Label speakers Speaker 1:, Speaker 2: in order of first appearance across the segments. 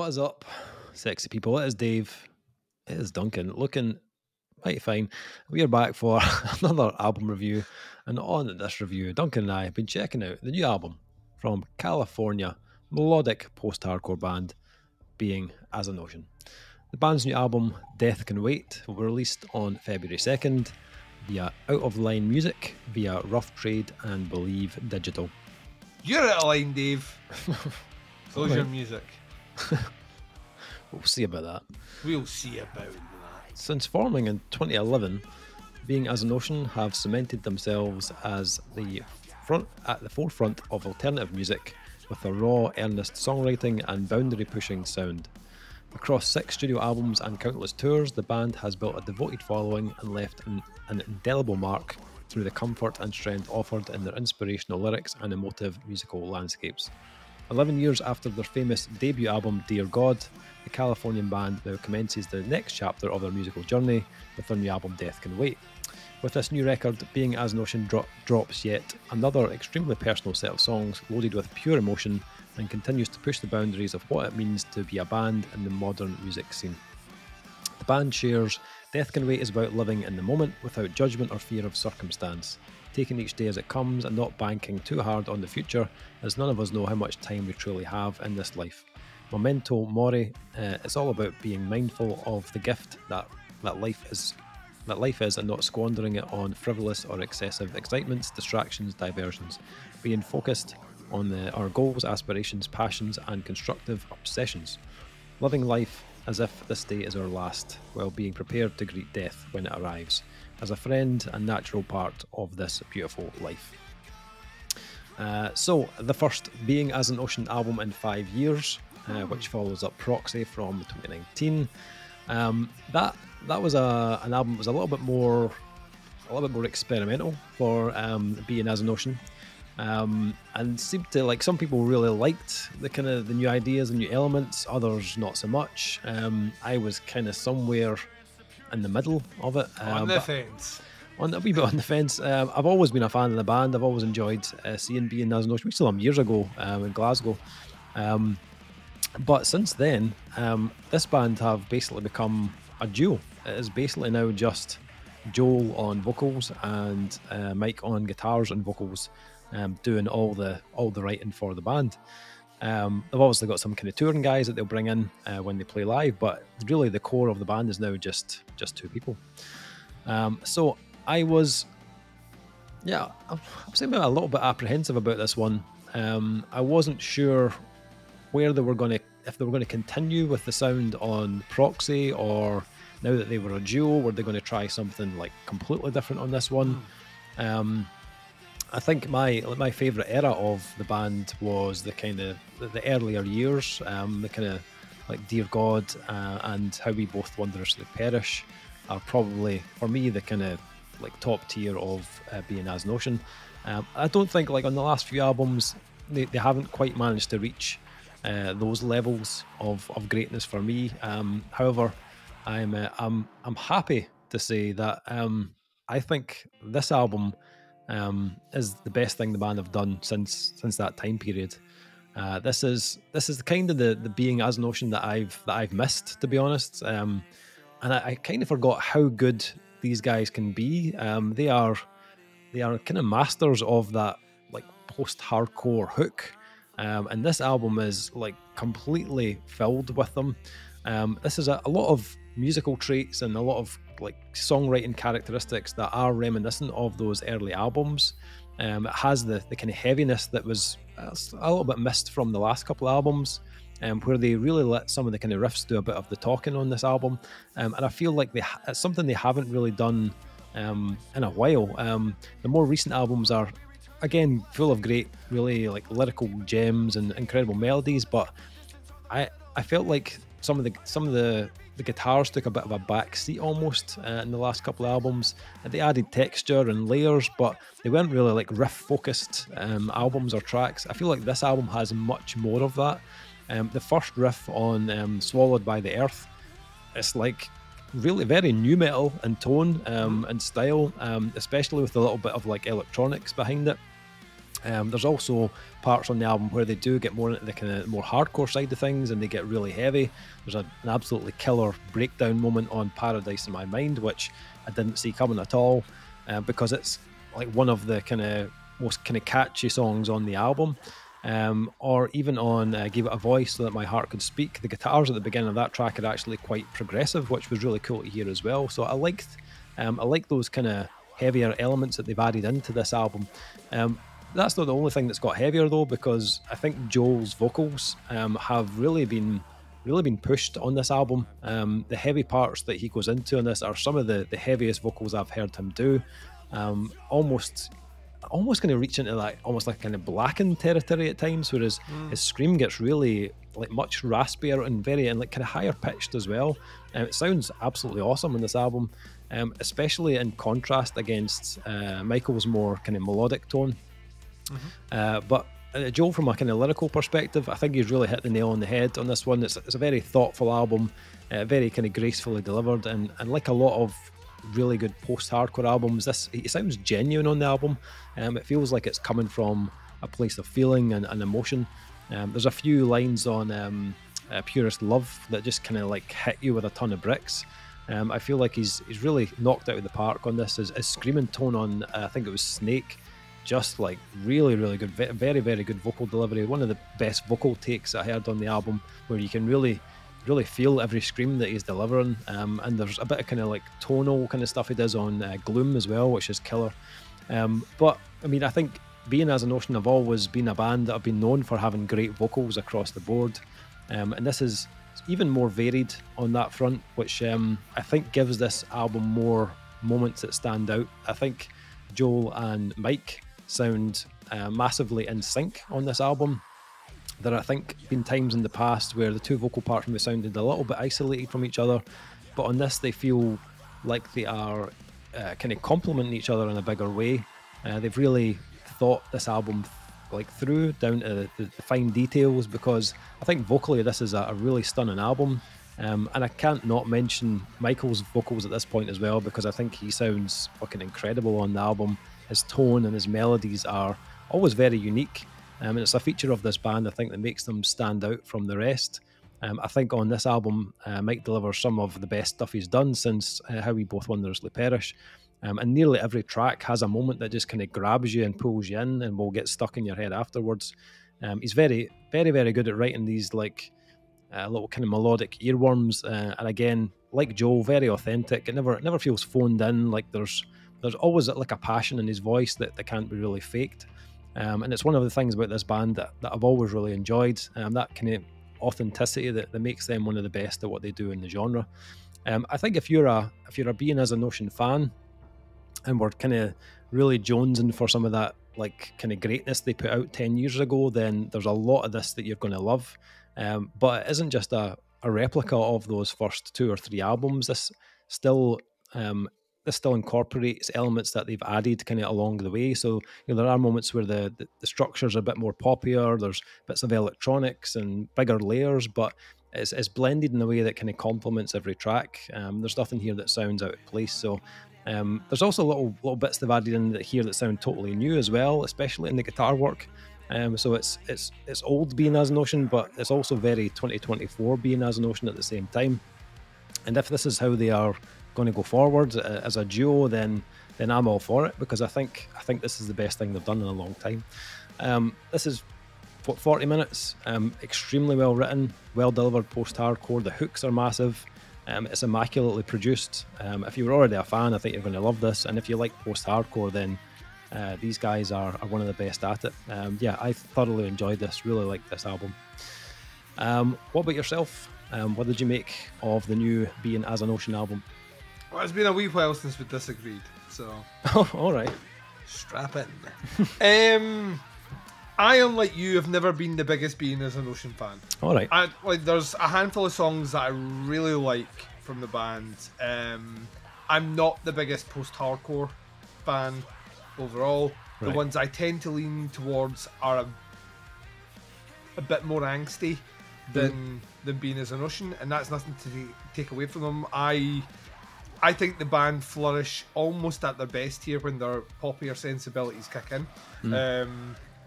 Speaker 1: What is up, sexy people? It is Dave. It is Duncan. Looking mighty fine. We are back for another album review. And on this review, Duncan and I have been checking out the new album from California Melodic Post-Hardcore band Being as an Ocean. The band's new album, Death Can Wait, will be released on February 2nd via Out of Line Music, via Rough Trade and Believe Digital.
Speaker 2: You're out of line, Dave. Close your music.
Speaker 1: We'll see about that.
Speaker 2: We'll see about that.
Speaker 1: Since forming in 2011, Being as an Ocean have cemented themselves as at the forefront of alternative music with a raw, earnest songwriting and boundary-pushing sound. Across 6 studio albums and countless tours, the band has built a devoted following and left an indelible mark through the comfort and strength offered in their inspirational lyrics and emotive musical landscapes. 11 years after their famous debut album Dear God, the Californian band now commences the next chapter of their musical journey with their new album Death Can Wait. With this new record, Being as an Ocean drops yet another extremely personal set of songs loaded with pure emotion and continues to push the boundaries of what it means to be a band in the modern music scene. The band shares Death Can Wait is about living in the moment without judgment or fear of circumstance, taking each day as it comes and not banking too hard on the future, as none of us know how much time we truly have in this life. Memento Mori, it's all about being mindful of the gift that life is and not squandering it on frivolous or excessive excitements, distractions, diversions. Being focused on our goals, aspirations, passions and constructive obsessions. Living life as if this day is our last, while being prepared to greet death when it arrives, as a friend and natural part of this beautiful life. So, the first Being as an Ocean album in 5 years, which follows up Proxy from 2019. That was an album that was a little bit more experimental for Being as an Ocean, and seemed to, like, some people really liked the new ideas and new elements, others not so much. I was kind of somewhere in the middle of it.
Speaker 2: On the fence.
Speaker 1: A wee bit on the fence. I've always been a fan of the band. I've always enjoyed seeing Being as an Ocean. We saw them years ago in Glasgow. But since then, this band have basically become a duo. It is basically now just Joel on vocals and Mike on guitars and vocals, doing all the writing for the band. They've obviously got some kind of touring guys that they'll bring in when they play live, but really the core of the band is now just 2 people. So I was, I'm saying a little bit apprehensive about this one. I wasn't sure where if they were going to continue with the sound on Proxy, or now that they were a duo, were they going to try something like completely different on this one? I think my favourite era of the band was the kind of the earlier years, the kind of like Dear God and How We Both Wondrously Perish are probably, for me, the kind of like top tier of Being as an Ocean. I don't think, like, on the last few albums they haven't quite managed to reach those levels of greatness for me. However, I'm happy to say that I think this album is the best thing the band have done since that time period. This is kind of the Being as an Ocean that I've missed, to be honest. And I kind of forgot how good these guys can be. They are kind of masters of that, like, post-hardcore hook. And this album is, like, completely filled with them. This is a lot of musical traits and a lot of, like, songwriting characteristics that are reminiscent of those early albums. It has the kind of heaviness that was a little bit missed from the last couple of albums, where they really let some of the kind of riffs do a bit of the talking on this album. And I feel like it's something they haven't really done in a while. The more recent albums are, again, full of great, really, like, lyrical gems and incredible melodies, but I felt like some of the guitars took a bit of a back seat almost in the last couple of albums. They added texture and layers, but they weren't really, like, riff focused albums or tracks. I feel like this album has much more of that. The first riff on Swallowed by the Earth, it's like really very nu metal in tone and style, especially with a little bit of, like, electronics behind it. There's also parts on the album where they do get more into the kind of more hardcore side of things, and they get really heavy. There's an absolutely killer breakdown moment on Paradise in My Mind, which I didn't see coming at all, because it's like one of the kind of most kind of catchy songs on the album. Or even on Give It a Voice So That My Heart Could Speak, the guitars at the beginning of that track are actually quite progressive, which was really cool to hear as well. So I like those kind of heavier elements that they've added into this album. That's not the only thing that's got heavier though, because I think Joel's vocals have really been pushed on this album. The heavy parts that he goes into on this are some of the heaviest vocals I've heard him do. Almost going to reach into that almost like kind of blackened territory at times, whereas his scream gets really like much raspier and very and like kind of higher pitched as well. It sounds absolutely awesome in this album, especially in contrast against Michael's more kind of melodic tone. But Joel, from a kind of lyrical perspective, I think he's really hit the nail on the head on this one. It's a very thoughtful album, very kind of gracefully delivered, and like a lot of really good post-hardcore albums, it sounds genuine on the album. It feels like it's coming from a place of feeling and emotion. There's a few lines on Purest Love that just kind of like hit you with a ton of bricks. I feel like he's really knocked out of the park on this. His screaming tone on I think it was Snake, just like really good, very good vocal delivery. One of the best vocal takes I heard on the album, where you can really feel every scream that he's delivering. And there's a bit of kind of like tonal kind of stuff he does on Gloom as well, which is killer. But I mean, I think Being As an Ocean have always been a band that have been known for having great vocals across the board, and this is even more varied on that front, which I think gives this album more moments that stand out. I think Joel and Mike sound massively in sync on this album. There are, I think, been times in the past where the two vocal parts maybe sounded a little bit isolated from each other, but on this they feel like they are kind of complementing each other in a bigger way. They've really thought this album like through down to the fine details, because I think vocally this is a really stunning album. And I can't not mention Michael's vocals at this point as well, because I think he sounds fucking incredible on the album. His tone and his melodies are always very unique. And it's a feature of this band, I think, that makes them stand out from the rest. I think on this album, Mike delivers some of the best stuff he's done since How We Both Wondrously Perish. And nearly every track has a moment that just kind of grabs you and pulls you in and will get stuck in your head afterwards. He's very good at writing these like little kind of melodic earworms. And again, like Joel, very authentic. It never feels phoned in. Like there's always like a passion in his voice that can't be really faked. And it's one of the things about this band that I've always really enjoyed, that kind of authenticity that makes them one of the best at what they do in the genre. I think if you're a Being As an Ocean fan, and we're kind of really jonesing for some of that like kind of greatness they put out 10 years ago, then there's a lot of this that you're going to love. But it isn't just a replica of those first 2 or 3 albums. This still incorporates elements that they've added kind of along the way. So there are moments where the structure's a bit more poppier, there's bits of electronics and bigger layers, but it's blended in a way that kind of complements every track. There's nothing here that sounds out of place. So there's also little bits they've added in here that sound totally new as well, especially in the guitar work. So it's old Being As an Ocean, but it's also very 2024 Being As an Ocean at the same time. And if this is how they are going to go forward as a duo, then I'm all for it, because I think this is the best thing they've done in a long time. This is 40 minutes, extremely well written, well delivered post-hardcore. The hooks are massive. It's immaculately produced. If you were already a fan, I think you're going to love this. And if you like post-hardcore, then these guys are one of the best at it. Yeah, I thoroughly enjoyed this. Really liked this album. What about yourself? What did you make of the new Being As an Ocean album?
Speaker 2: Well, it's been a wee while since we disagreed, so...
Speaker 1: Oh, all right.
Speaker 2: Strap in. I, unlike you, have never been the biggest Being As an Ocean fan.
Speaker 1: All right.
Speaker 2: There's a handful of songs that I really like from the band. I'm not the biggest post-hardcore fan overall. Right. The ones I tend to lean towards are a bit more angsty than Being As an Ocean, and that's nothing to take away from them. I think the band flourish almost at their best here when their poppier sensibilities kick in.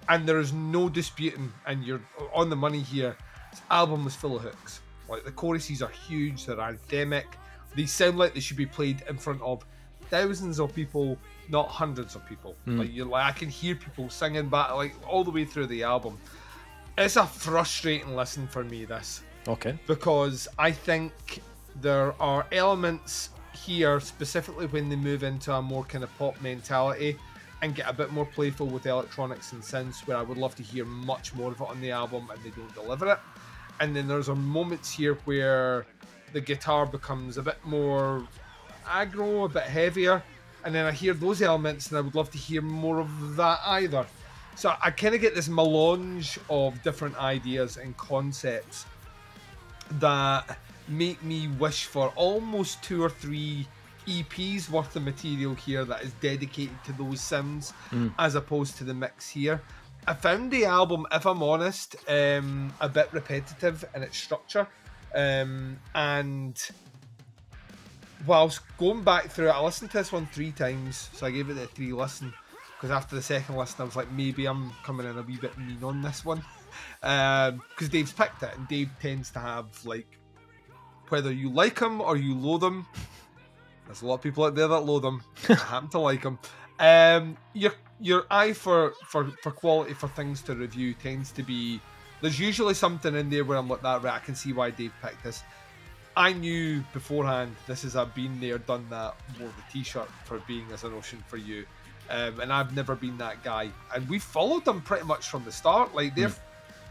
Speaker 2: and there is no disputing, and you're on the money here. This album was full of hooks. Like, the choruses are huge, they're anthemic, they sound like they should be played in front of thousands of people, not hundreds of people. Like, I can hear people singing back, like, all the way through the album. It's a frustrating listen for me, this.
Speaker 1: Okay.
Speaker 2: Because I think there are elements here, specifically when they move into a more kind of pop mentality and get a bit more playful with electronics and synths, where I would love to hear much more of it on the album, and they don't deliver it. And then there's moments here where the guitar becomes a bit more aggro, a bit heavier, and then I hear those elements, and I would love to hear more of that either. So I kind of get this melange of different ideas and concepts that make me wish for almost 2 or 3 EPs worth of material here that is dedicated to those sounds, as opposed to the mix here. I found the album, if I'm honest, a bit repetitive in its structure, and whilst going back through it, I listened to this one 3 times, so I gave it a 3 listen, because after the second listen I was like, maybe I'm coming in a wee bit mean on this one, because Dave's picked it, and Dave tends to have, like, whether you like him or you loathe him, there's a lot of people out there that loathe him, I happen to like him, your eye for quality, for things to review, tends to be, there's usually something in there where I'm like, that, right, I can see why Dave picked this. I knew beforehand, this is a been there, done that, wore the t-shirt for being as an ocean for you, and I've never been that guy, and we followed them pretty much from the start. Like,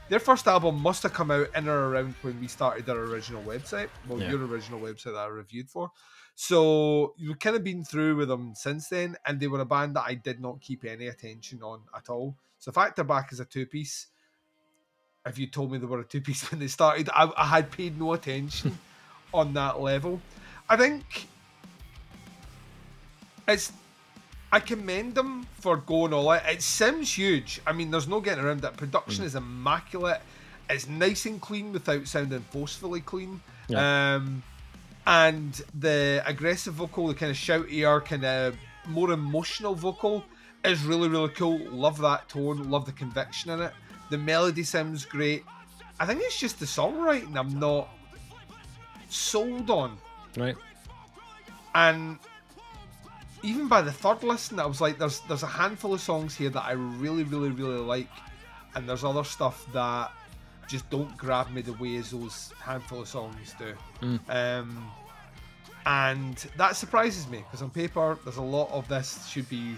Speaker 2: their first album must have come out in or around when we started their original website, well, your original website that I reviewed for. So you've kind of been through with them since then, and they were a band that I did not keep any attention on at all. So the fact they're back as a 2-piece, if you told me they were a 2-piece when they started, I had paid no attention on that level. I think I commend them for going all out. It sounds huge. I mean, there's no getting around it. Production is immaculate. It's nice and clean without sounding forcefully clean. Yeah. And the aggressive vocal, the kind of shoutier, kind of more emotional vocal is really, really cool. Love that tone. Love the conviction in it. The melody sounds great. I think it's just the songwriting I'm not sold on.
Speaker 1: Right.
Speaker 2: And even by the third listen, I was like, there's a handful of songs here that I really, really, really like, and there's other stuff that just don't grab me the way as those handful of songs do. And that surprises me, because on paper there's a lot of this should be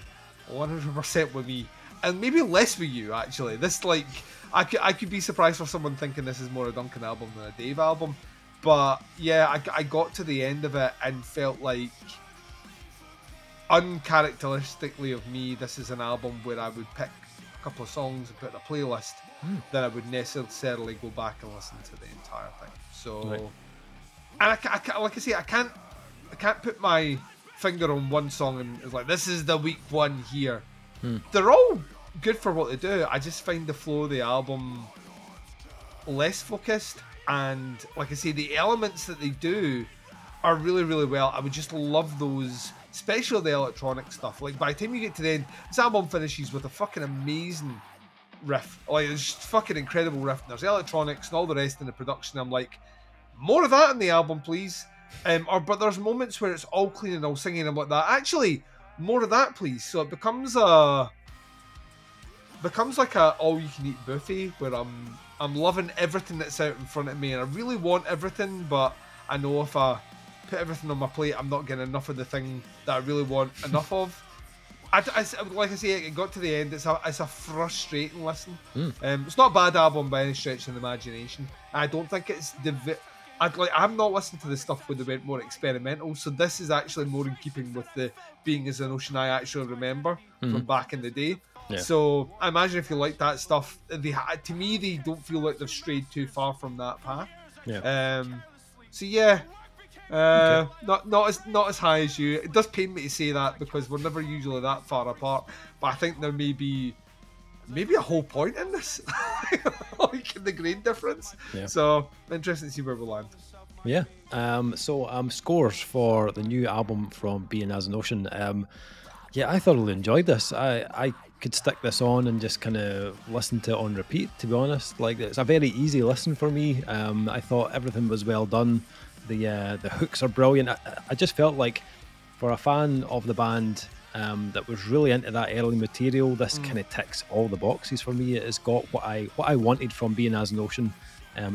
Speaker 2: 100% with me, and maybe less with you, actually. This, like, I could be surprised for someone thinking this is more a Duncan album than a Dave album, but yeah, I got to the end of it and felt like, uncharacteristically of me, this is an album where I would pick a couple of songs and put in a playlist, then I would necessarily go back and listen to the entire thing. So, and like I say, I can't put my finger on one song and it's like, this is the weak one here. They're all good for what they do. I just find the flow of the album less focused, and like I say, the elements that they do are really, really well. I would just love those, especially the electronic stuff. Like, by the time you get to the end, this album finishes with a fucking amazing riff. Like, it's just fucking incredible riff. And there's electronics and all the rest in the production. I'm like, more of that on the album, please. But there's moments where it's all clean and all singing and like that. Actually, more of that, please. So it becomes like a all-you-can-eat buffet where I'm loving everything that's out in front of me, and I really want everything, but I know if I put everything on my plate, I'm not getting enough of the thing that I really want enough of. Like I say, it got to the end. It's a frustrating listen. It's not a bad album by any stretch of the imagination. I don't think it's I'm not listening to the stuff when they went more experimental. So this is actually more in keeping with the being as an ocean I actually remember from back in the day. Yeah. So I imagine if you like that stuff, to me they don't feel like they've strayed too far from that path. Yeah. So yeah. Okay. Not as high as you. It does pain me to say that because we're never usually that far apart. But I think there may be a whole point in this, like in the grade difference. Yeah. So interesting to see where we land.
Speaker 1: Yeah. So scores for the new album from Being as an Ocean. Yeah, I thoroughly enjoyed this. I could stick this on and just kind of listen to it on repeat, to be honest. Like, it's a very easy listen for me. I thought everything was well done. The hooks are brilliant. I just felt like, for a fan of the band that was really into that early material, this kind of ticks all the boxes for me. It has got what I wanted from Being As an Ocean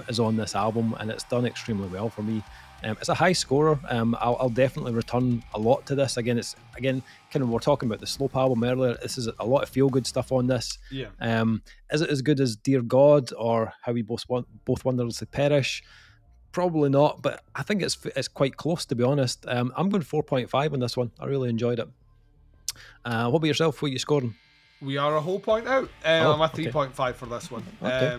Speaker 1: is on this album, and it's done extremely well for me. It's a high scorer. I'll definitely return a lot to this. Again, kind of, we're talking about the Slope album earlier. This is a lot of feel good stuff on this.
Speaker 2: Yeah.
Speaker 1: Is it as good as Dear God or How We Both Wondrously Perish? Probably not, but I think it's quite close, to be honest. I'm going 4.5 on this one. I really enjoyed it. What about yourself? What are you scoring?
Speaker 2: We are a whole point out. I'm a 3.5 for this one.
Speaker 1: Okay.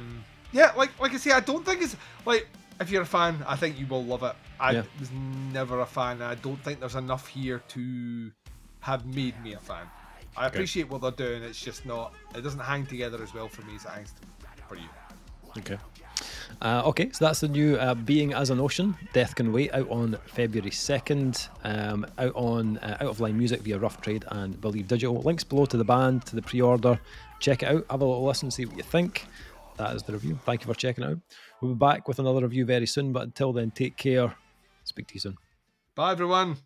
Speaker 2: Yeah, like I say, I don't think it's like, if you're a fan, I think you will love it. I was never a fan, and I don't think there's enough here to have made me a fan. I appreciate what they're doing. It's just not. It doesn't hang together as well for me as it hangs for you.
Speaker 1: Okay. Okay, so that's the new Being As an Ocean, Death Can Wait, out on February 2nd, out on Out of Line Music via Rough Trade and Believe Digital. Links below to the band, to the pre-order. Check it out, have a little listen, see what you think. That is the review. Thank you for checking it out. We'll be back with another review very soon, but until then, take care. Speak to you soon.
Speaker 2: Bye, everyone.